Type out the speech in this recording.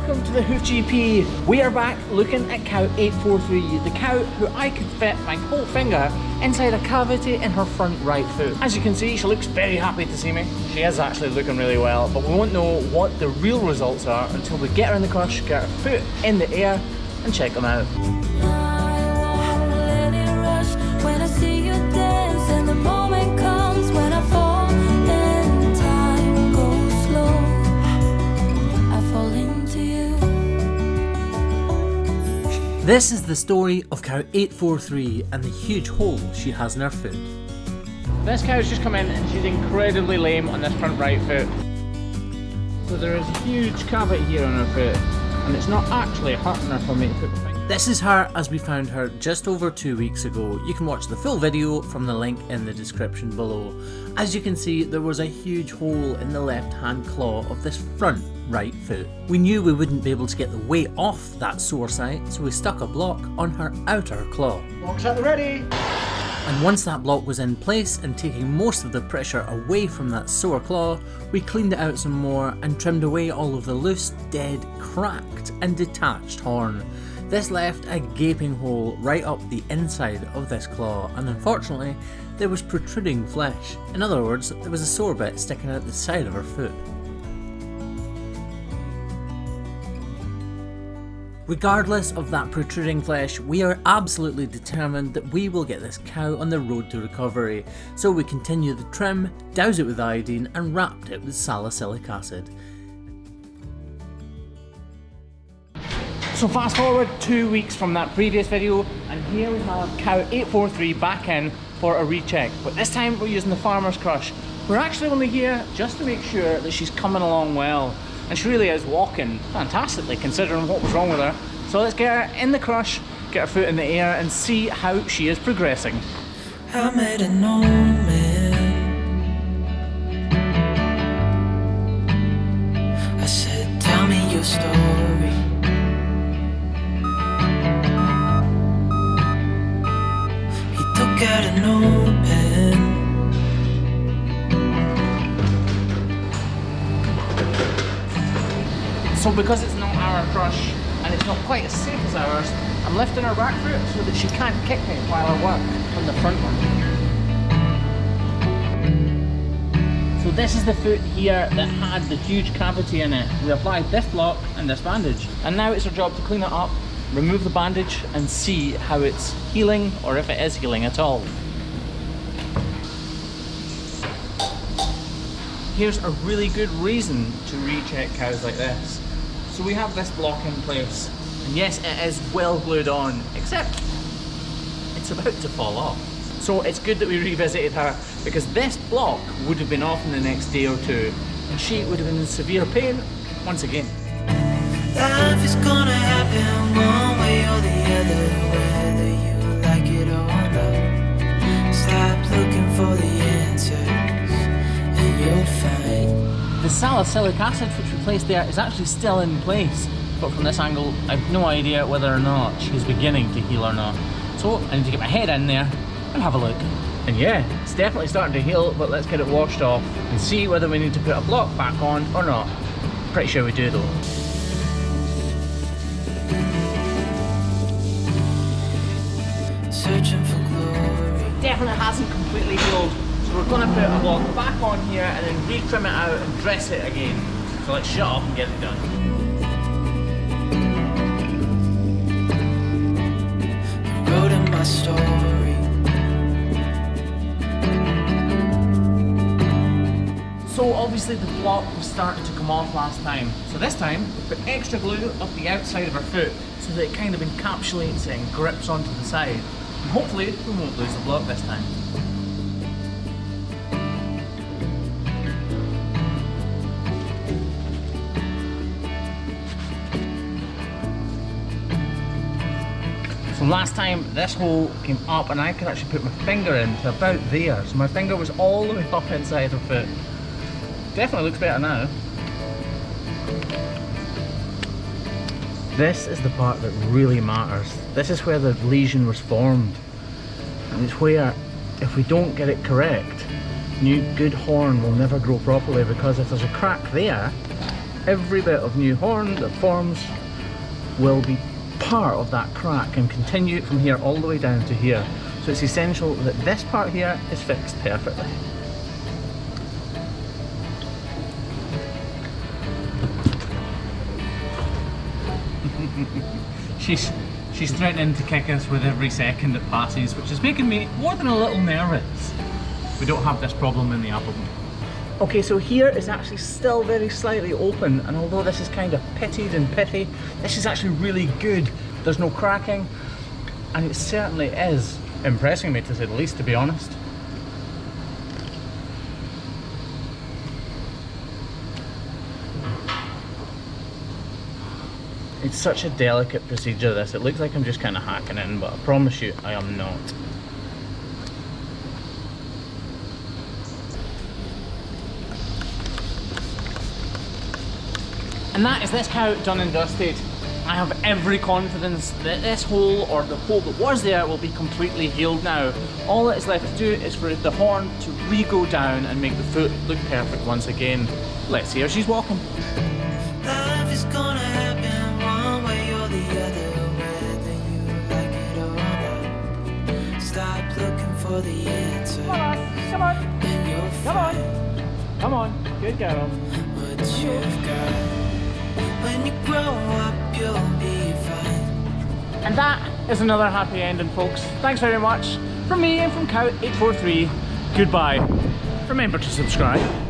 welcome to the Hoof GP. We are back looking at cow 843, the cow who I could fit my whole finger inside a cavity in her front right foot. As you can see, she looks very happy to see me. She is actually looking really well, but we won't know what the real results are until we get her in the crush, get her foot in the air and check them out. This is the story of cow 843 and the huge hole she has in her foot. This cow's just come in and she's incredibly lame on this front right foot. So there is a huge cavity here on her foot and it's not actually hurting her for me to put my finger. This is her as we found her just over 2 weeks ago. You can watch the full video from the link in the description below. As you can see, there was a huge hole in the left hand claw of this front right foot. We knew we wouldn't be able to get the weight off that sore site, so we stuck a block on her outer claw. Block's at the ready! And once that block was in place and taking most of the pressure away from that sore claw, we cleaned it out some more and trimmed away all of the loose, dead, cracked and detached horn. This left a gaping hole right up the inside of this claw, and unfortunately there was protruding flesh. In other words, there was a sore bit sticking out the side of her foot. Regardless of that protruding flesh, we are absolutely determined that we will get this cow on the road to recovery, so we continue the trim, douse it with iodine and wrapped it with salicylic acid. So fast forward 2 weeks from that previous video and here we have cow 843 back in for a recheck, but this time we're using the farmer's crush. We're actually only here just to make sure that she's coming along well. And she really is walking fantastically considering what was wrong with her. So let's get her in the crush, get her foot in the air and see how she is progressing. I made a no man. I said, tell me your story. He took out a notepad. So because it's not our crush and it's not quite as safe as ours, I'm lifting her back foot so that she can't kick me while I work on the front one. So this is the foot here that had the huge cavity in it. We applied this block and this bandage. And now it's our job to clean it up, remove the bandage and see how it's healing or if it is healing at all. Here's a really good reason to recheck cows like this. So we have this block in place, and yes, it is well glued on, except it's about to fall off. So it's good that we revisited her, because this block would have been off in the next day or two, and she would have been in severe pain once again. Life is gonna happen one way or the other, whether you like it or not. Stop looking for the answers and you'll find. The salicylic acid which we placed there is actually still in place, but from this angle I have no idea whether or not she's beginning to heal or not. So I need to get my head in there and have a look. And yeah, it's definitely starting to heal, but let's get it washed off and see whether we need to put a block back on or not. Pretty sure we do though. Searching for glory. Definitely hasn't completely healed. So we're going to put a block back on here and then re-trim it out and dress it again. So let's shut off and get it done. You wrote in my story. So obviously the block was starting to come off last time. So this time we put extra glue up the outside of her foot so that it kind of encapsulates it and grips onto the side. And hopefully we won't lose the block this time. So last time this hole came up and I could actually put my finger in to about there. So my finger was all the way up inside her foot. Definitely looks better now. This is the part that really matters. This is where the lesion was formed. And it's where, if we don't get it correct, new good horn will never grow properly, because if there's a crack there, every bit of new horn that forms will be part of that crack and continue from here all the way down to here. So it's essential that this part here is fixed perfectly. She's threatening to kick us with every second it passes, which is making me more than a little nervous. We don't have this problem in the Appleton. Okay, so here is actually still very slightly open, and although this is kind of pitted and pithy, this is actually really good. There's no cracking, and it certainly is impressing me, to say the least, to be honest. It's such a delicate procedure, this. It looks like I'm just kind of hacking in, but I promise you I am not. And that is this cow done and dusted. I have every confidence that this hole, or the hole that was there, will be completely healed now. All that is left to do is for the horn to re-go down and make the foot look perfect once again. Let's see how she's walking. Life is gonna happen one way or the other, whether you like it or not. Stop looking for the answer. Come on, come on, And you'll come on, find come on, good girl. what you've got. When you grow up, you'll be fine. And that is another happy ending, folks. Thanks very much from me and from Cow843. Goodbye. Remember to subscribe.